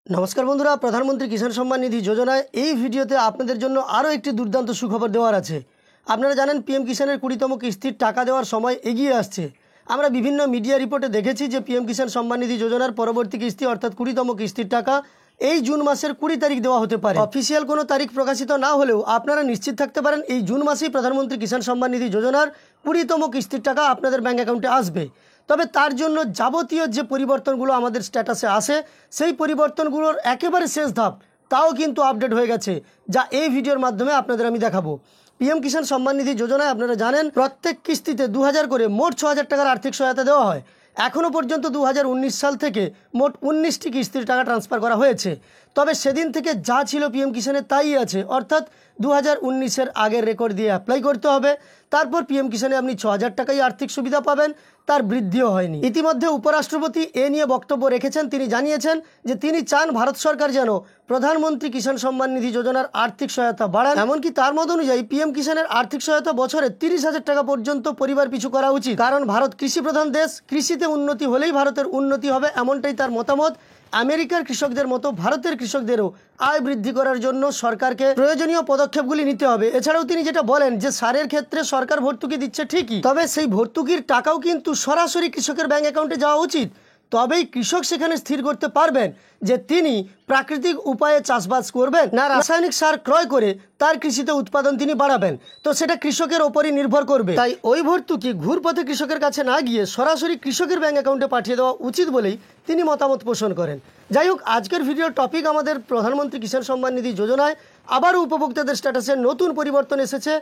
নমস্কার বন্ধুরা, প্রধানমন্ত্রী কিষাণ সম্মান নিধি যোজনায় এই ভিডিওতে আপনাদের জন্য আরও একটি দুর্দান্ত সুখবর দেওয়ার আছে। আপনারা জানেন পিএম কিষাণের 20তম কিস্তির টাকা দেওয়ার সময় এগিয়ে আসছে। আমরা বিভিন্ন মিডিয়া রিপোর্টে দেখেছি যে পিএম কিষাণ সম্মান নিধি যোজনার পরবর্তী কিস্তি অর্থাৎ 20তম কিস্তির টাকা এই জুন মাসের 20 তারিখ দেওয়া হতে পারে। অফিসিয়াল কোনো তারিখ প্রকাশিত না হলেও আপনারা নিশ্চিত থাকতে পারেন এই জুন মাসেই প্রধানমন্ত্রী কিষাণ সম্মান নিধি যোজনার 20তম কিস্তির টাকা আপনাদের ব্যাঙ্ক অ্যাকাউন্টে আসবে। তবে তার জন্য যাবতীয় যে পরিবর্তনগুলো আমাদের স্ট্যাটাসে আসে সেই পরিবর্তনগুলোর একেবারে শেষ ধাপ তাও কিন্তু আপডেট হয়ে গেছে, যা এই ভিডিওর মাধ্যমে আপনাদের আমি দেখাবো। পিএম কিষাণ সম্মান নিধি যোজনায় আপনারা জানেন প্রত্যেক কিস্তিতে 2000 করে মোট 6000 টাকার আর্থিক সহায়তা দেওয়া হয়। এখনও পর্যন্ত 2019 সাল থেকে মোট 19টি কিস্তির টাকা ট্রান্সফার করা হয়েছে। তবে সেদিন থেকে যা ছিল পিএম কিষাণে তাই আছে, অর্থাৎ 2019-এর আগের রেকর্ড দিয়ে অ্যাপ্লাই করতে হবে। তারপর পিএম কিষাণে আপনি 6000 টাকাই আর্থিক সুবিধা পাবেন, তার বৃদ্ধিও হয়নি। ইতিমধ্যে উপরাষ্ট্রপতি এ নিয়ে বক্তব্য রেখেছেন। তিনি জানিয়েছেন যে তিনি চান ভারত সরকার যেন প্রধানমন্ত্রী কিষাণ সম্মান নিধি যোজনার আর্থিক সহায়তা বাড়ান। এমনকি তার মত অনুযায়ী পিএম কিষাণের আর্থিক সহায়তা বছরে 30,000 টাকা পর্যন্ত পরিবার পিছু করা উচিত, কারণ ভারত কৃষি প্রধান দেশ, কৃষিতে উন্নতি হলেই ভারতের উন্নতি হবে, এমনটাই তার মতামত। আমেরিকার কৃষকদের মতো ভারতের কৃষকদেরও আয় বৃদ্ধি করার জন্য সরকারকে প্রয়োজনীয় পদক্ষেপগুলি নিতে হবে। এছাড়াও তিনি যেটা বলেন যে সারের ক্ষেত্রে সরকার ভর্তুকি দিচ্ছে ঠিকই, তবে সেই ভর্তুকির টাকাও কিন্তু সরাসরি কৃষকের ব্যাংক অ্যাকাউন্টে যাওয়া উচিত। তবেই কৃষক সেখানে স্থির করতে পারবেন যে তিনি প্রাকৃতিক উপায়ে চাষবাস করবেন না রাসায়নিক সার ক্রয় করে তার কৃষিতে উৎপাদন তিনি বাড়াবেন। তো সেটা কৃষকের ওপরই নির্ভর করবে। তাই ওই ভর্তুকি ঘুরপথে কৃষকের কাছে না গিয়ে সরাসরি কৃষকের ব্যাংক অ্যাকাউন্টে পাঠিয়ে দেওয়া উচিত বলেই তিনি মতামত পোষণ করেন। যাই হোক, আজকের ভিডিওর টপিক আমাদের প্রধানমন্ত্রী কিষাণ সম্মান নিধি যোজনায় আবারও উপভোক্তাদের স্ট্যাটাসে নতুন পরিবর্তন এসেছে।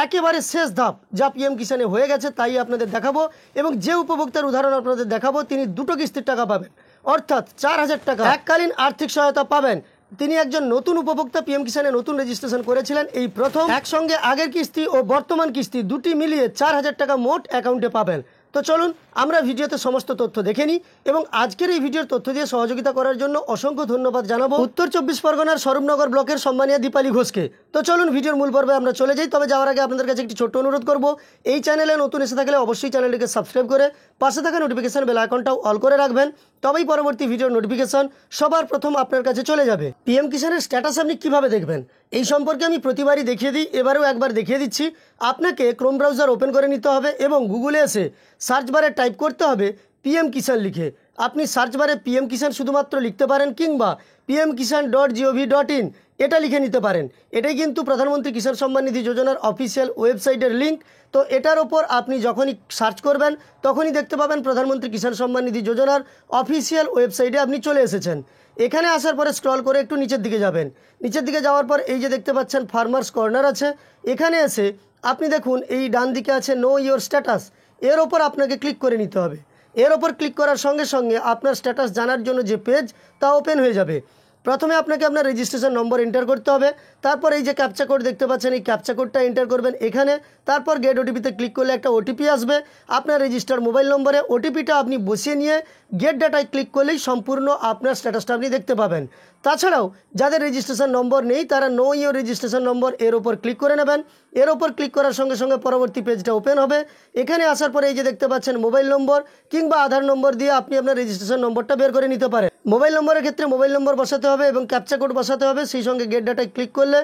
একেবারে শেষ ধাপ যা পিএম কিষাণে হয়ে গেছে তাই আপনাদের দেখাবো, এবং যে উপভোক্তার উদাহরণ আপনাদের দেখাবো তিনি 2টো কিস্তির টাকা পাবেন, অর্থাৎ 4000 টাকা এককালীন আর্থিক সহায়তা পাবেন। তিনি একজন নতুন উপভোক্তা, পিএম কিষাণে নতুন রেজিস্ট্রেশন করেছিলেন এই প্রথম। একসঙ্গে আগের কিস্তি ও বর্তমান কিস্তি দুটি মিলিয়ে 4000 টাকা মোট অ্যাকাউন্টে পাবেন। তো চলুন আমরা ভিডিওতে সমস্ত তথ্য দেখে নিই, এবং আজকের এই ভিডিওর তথ্য দিয়ে সহযোগিতা করার জন্য অসংখ্য ধন্যবাদ জানাবো উত্তর 24 পরগনার স্বরূপনগর ব্লকের সম্মানীয় দীপালি ঘোষকে। তো চলুন ভিডিওর মূল পর্বে আমরা চলে যাই। তবে যাওয়ার আগে আপনাদের কাছে একটি ছোট্ট অনুরোধ করব, এই চ্যানেলে নতুন এসে থাকলে অবশ্যই চ্যানেলটিকে সাবস্ক্রাইব করে পাশে থাকা নোটিফিকেশন বেল আইকনটাও অল করে রাখবেন, তবেই পরবর্তী ভিডিওর নোটিফিকেশন সবার প্রথম আপনার কাছে চলে যাবে। পিএম কিষাণের স্ট্যাটাস আপনি কিভাবে দেখবেন এই সম্পর্কে আমি প্রতিবারই দেখিয়ে দিই, এবারেও একবার দেখিয়ে দিচ্ছি। আপনাকে ক্রোম ব্রাউজার ওপেন করে নিতে হবে এবং গুগলে এসে সার্চ বারে টাইপ করতে হবে পিএম কিষাণ লিখে। আপনি সার্চ বারে পিএম কিষাণ শুধুমাত্র লিখতে পারেন, কিংবা pmkisan.gov.in এটা লিখে নিতে পারেন। এটাই কিন্তু প্রধানমন্ত্রী কিষাণ সম্মান নিধি যোজনার অফিসিয়াল ওয়েবসাইটের লিঙ্ক। তো এটার ওপর আপনি যখনই সার্চ করবেন তখনই দেখতে পাবেন প্রধানমন্ত্রী কিষাণ সম্মান নিধি যোজনার অফিসিয়াল ওয়েবসাইটে আপনি চলে এসেছেন। এখানে আসার পরে স্ক্রল করে একটু নিচের দিকে যাবেন। নিচের দিকে যাওয়ার পর এই যে দেখতে পাচ্ছেন ফার্মার্স কর্নার আছে, এখানে এসে আপনি দেখুন এই ডান দিকে আছে নো ইয়োর স্ট্যাটাস, এর ওপর আপনাকে ক্লিক করে নিতে হবে। এর ওপর ক্লিক করার সঙ্গে সঙ্গে আপনার স্ট্যাটাস জানার জন্য যে পেজ তা ওপেন হয়ে যাবে। প্রথমে আপনাকে আপনার রেজিস্ট্রেশন নম্বর এন্টার করতে হবে, তারপর এই যে ক্যাপচা কোড দেখতে পাচ্ছেন এই ক্যাপচা কোডটা এন্টার করবেন এখানে। তারপর গেট ওটিপিতে ক্লিক করলে একটা ওটিপি আসবে আপনার রেজিস্টার্ড মোবাইল নম্বরে। ওটিপিটা আপনি বসিয়ে নিয়ে গেট ডাটায় ক্লিক করলেই সম্পূর্ণ আপনার স্ট্যাটাসটা আপনি দেখতে পাবেন। তাছাড়াও যাদের রেজিস্ট্রেশন নম্বর নেই তারা নো ইয়োর রেজিস্ট্রেশন নম্বর এর ওপর ক্লিক করে নেবেন। এর ওপর ক্লিক করার সঙ্গে সঙ্গে পরবর্তী পেজটা ওপেন হবে। এখানে আসার পরে এই যে দেখতে পাচ্ছেন মোবাইল নম্বর কিংবা আধার নম্বর দিয়ে আপনি আপনার রেজিস্ট্রেশন নম্বরটা বের করে নিতে পারেন। মোবাইল নম্বরের ক্ষেত্রে মোবাইল নম্বর বসাতে হবে এবং ক্যাপচা কোড বসাতে হবে। সেই সঙ্গে গেট ডাটায় ক্লিক করলে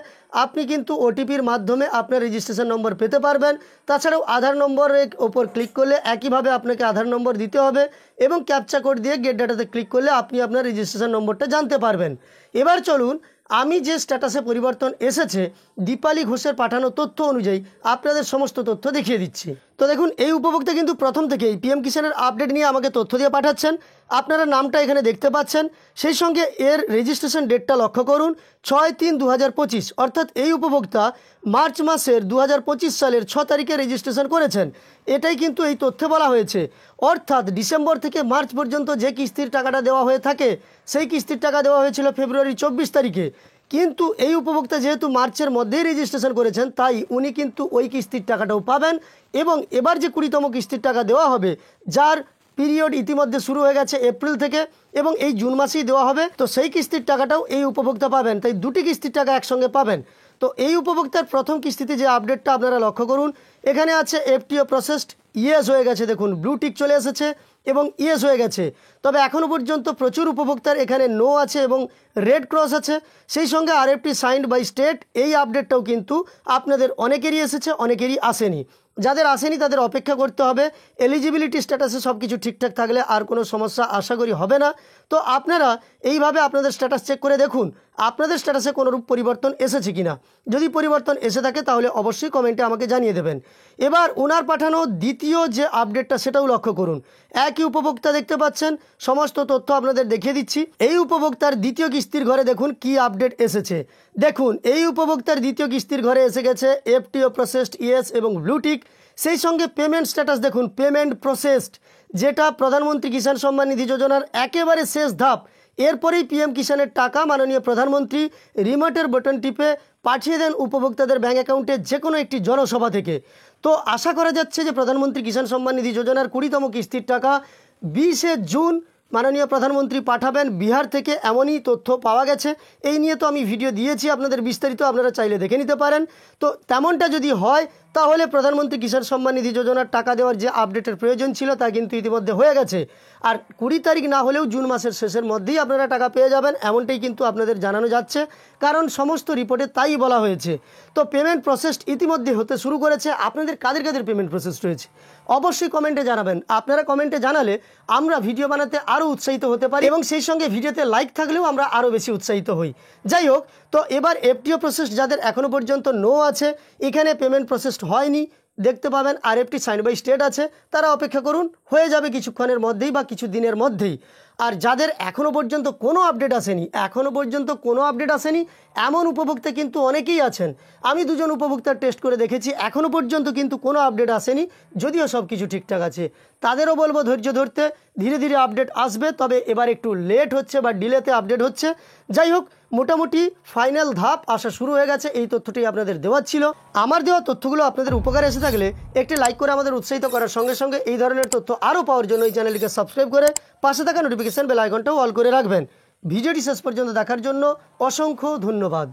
আপনি কিন্তু ওটিপির মাধ্যমে আপনার রেজিস্ট্রেশন নম্বর পেতে পারবেন। তাছাড়াও আধার নম্বরের ওপর ক্লিক করলে একইভাবে আপনাকে আধার নম্বর দিতে হবে এবং ক্যাপচা কোড দিয়ে গেট ডাটাতে ক্লিক করলে আপনি আপনার রেজিস্ট্রেশন নম্বরটা জানতে পারবেন। এবার চলুন আমি যে স্ট্যাটাসে পরিবর্তন এসেছে দীপালি ঘোষের পাঠানো তথ্য অনুযায়ী আপনাদের সমস্ত তথ্য দেখিয়ে দিচ্ছি। তো দেখুন এই উপভোক্তা কিন্তু প্রথম থেকেই পিএম কিষাণের আপডেট নিয়ে আমাকে তথ্য দিয়ে পাঠাচ্ছেন। আপনারা নামটা এখানে দেখতে পাচ্ছেন, সেই সঙ্গে এর রেজিস্ট্রেশন ডেটটা লক্ষ্য করুন 6/3/2025, অর্থাৎ এই উপভোক্তা মার্চ মাসের 2025 সালের 6 তারিখে রেজিস্ট্রেশন করেছেন। এটাই কিন্তু এই তথ্যে বলা হয়েছে। অর্থাৎ ডিসেম্বর থেকে মার্চ পর্যন্ত যে কিস্তির টাকাটা দেওয়া হয়ে থাকে সেই কিস্তির টাকা দেওয়া হয়েছিল ফেব্রুয়ারি 24 তারিখে, কিন্তু এই উপভোক্তা যেহেতু মার্চের মধ্যেই রেজিস্ট্রেশন করেছেন তাই উনি কিন্তু ওই কিস্তির টাকাটাও পাবেন। এবং এবার যে 20তম কিস্তির টাকা দেওয়া হবে যার পিরিয়ড ইতিমধ্যে শুরু হয়ে গেছে এপ্রিল থেকে এবং এই জুন মাসেই দেওয়া হবে। তো সেই কিস্তির টাকাটাও এই উপভোক্তা পাবেন, তাই দুটি কিস্তির টাকা একসঙ্গে পাবেন। তো এই উপভোক্তার প্রথম কিস্তিতে যে আপডেটটা আপনারা লক্ষ্য করুন, এখানে আছে এফটিও প্রসেসড ইয়েস হয়ে গেছে, দেখুন ব্লু টিক চলে এসেছে এবং ইয়েস হয়ে গেছে। তবে এখনও পর্যন্ত প্রচুর উপভোক্তার এখানে নো আছে এবং রেড ক্রস আছে। সেই সঙ্গে আরএফটি সাইন্ড বাই স্টেট, এই আপডেটটাও কিন্তু আপনাদের অনেকেরই এসেছে, অনেকেরই আসেনি। যাদের আসেনি তাদের অপেক্ষা করতে হবে। এলিজিবিলিটি স্ট্যাটাসে সব কিছু ঠিকঠাক থাকলে আর কোনো সমস্যা আশা করি হবে না। তো আপনারা এইভাবে আপনাদের স্ট্যাটাস চেক করে দেখুন আপনাদের স্ট্যাটাসে কোনোরূপ পরিবর্তন এসেছে কিনা। যদি পরিবর্তন এসে থাকে তাহলে অবশ্যই কমেন্টে আমাকে জানিয়ে দেবেন। এবার ওনার পাঠানো দ্বিতীয় যে আপডেটটা সেটাও লক্ষ্য করুন। একই উপভোক্তা দেখতে পাচ্ছেন, সমস্ত তথ্য আপনাদের দেখিয়ে দিচ্ছি। এই উপভোক্তার দ্বিতীয় কিস্তির ঘরে দেখুন কি আপডেট এসেছে। দেখুন এই উপভোক্তার দ্বিতীয় কিস্তির ঘরে এসে গেছে এফটিও প্রসেসড ইয়েস এবং ব্লুটিক। সেই সঙ্গে পেমেন্ট স্ট্যাটাস দেখুন পেমেন্ট প্রসেসড, যেটা প্রধানমন্ত্রী কিষাণ সম্মান নিধি যোজনার একেবারে শেষ ধাপ। এরপরেই পিএম কিষাণের টাকা মাননীয় প্রধানমন্ত্রী রিমোটের বাটন টিপে পাঠিয়ে দেন উপভোক্তাদের ব্যাঙ্ক অ্যাকাউন্টে যে কোনো একটি জনসভা থেকে। তো আশা করা যাচ্ছে যে প্রধানমন্ত্রী কিষাণ সম্মান নিধি যোজনার 20তম কিস্তির টাকা 20শে জুন মাননীয় প্রধানমন্ত্রী পাঠাবেন বিহার থেকে, এমনই তথ্য পাওয়া গেছে। এই নিয়ে তো আমি ভিডিও দিয়েছি আপনাদের বিস্তারিত, আপনারা চাইলে দেখে নিতে পারেন। তো তেমনটা যদি হয় তাহলে প্রধানমন্ত্রী কিষাণ সম্মান নিধি যোজনার টাকা দেওয়ার যে আপডেটের প্রয়োজন ছিল তা কিন্তু ইতিমধ্যে হয়ে গেছে। আর 20 তারিখ না হলেও জুন মাসের শেষের মধ্যেই আপনারা টাকা পেয়ে যাবেন, এমনটাই কিন্তু আপনাদের জানানো যাচ্ছে, কারণ সমস্ত রিপোর্টে তাই বলা হয়েছে। তো পেমেন্ট প্রসেস ইতিমধ্যে হতে শুরু করেছে। আপনাদের কাদের কাদের পেমেন্ট প্রসেস রয়েছে অবশ্যই কমেন্টে জানাবেন। আপনারা কমেন্টে জানালে আমরা ভিডিও বানাতে আরও উৎসাহিত হতে পারি এবং সেই সঙ্গে ভিডিওতে লাইক থাকলেও আমরা আরও বেশি উৎসাহিত হই। যাই হোক, তো এবার এফটিও প্রসেস যাদের এখনও পর্যন্ত নো আছে, এখানে পেমেন্ট প্রসেস হয়নি দেখতে পাবেন, আরএফটি সাইন বাই স্টেট আছে, তারা অপেক্ষা করুন, হয়ে যাবে কিছুক্ষণের মধ্যেই বা কিছু দিনের মধ্যেই। আর যাদের এখনও পর্যন্ত কোনো আপডেট আসেনি, এমন উপভোক্তা কিন্তু অনেকেই আছেন। আমি 2জন উপভোক্তার টেস্ট করে দেখেছি, এখনও পর্যন্ত কিন্তু কোনো আপডেট আসেনি, যদিও সব কিছু ঠিকঠাক আছে। তাদেরও বলবো ধৈর্য ধরতে, ধীরে ধীরে আপডেট আসবে, তবে এবার একটু লেট হচ্ছে বা ডিলেতে আপডেট হচ্ছে। যাই হোক, মোটামুটি ফাইনাল ধাপ আসা শুরু হয়ে গেছে, এই তথ্যটি আপনাদের দেওয়ার ছিল। আমার দেওয়া তথ্যগুলো আপনাদের উপকারে এসে থাকলে একটি লাইক করে আমাদের উৎসাহিত করার সঙ্গে সঙ্গে এই ধরনের তথ্য আরও পাওয়ার জন্য এই চ্যানেলটিকে সাবস্ক্রাইব করে পাশে থাকা নোটিফিকেশন বেল আইকনটাও অল করে রাখবেন। ভিডিওটি শেষ পর্যন্ত দেখার জন্য অসংখ্য ধন্যবাদ।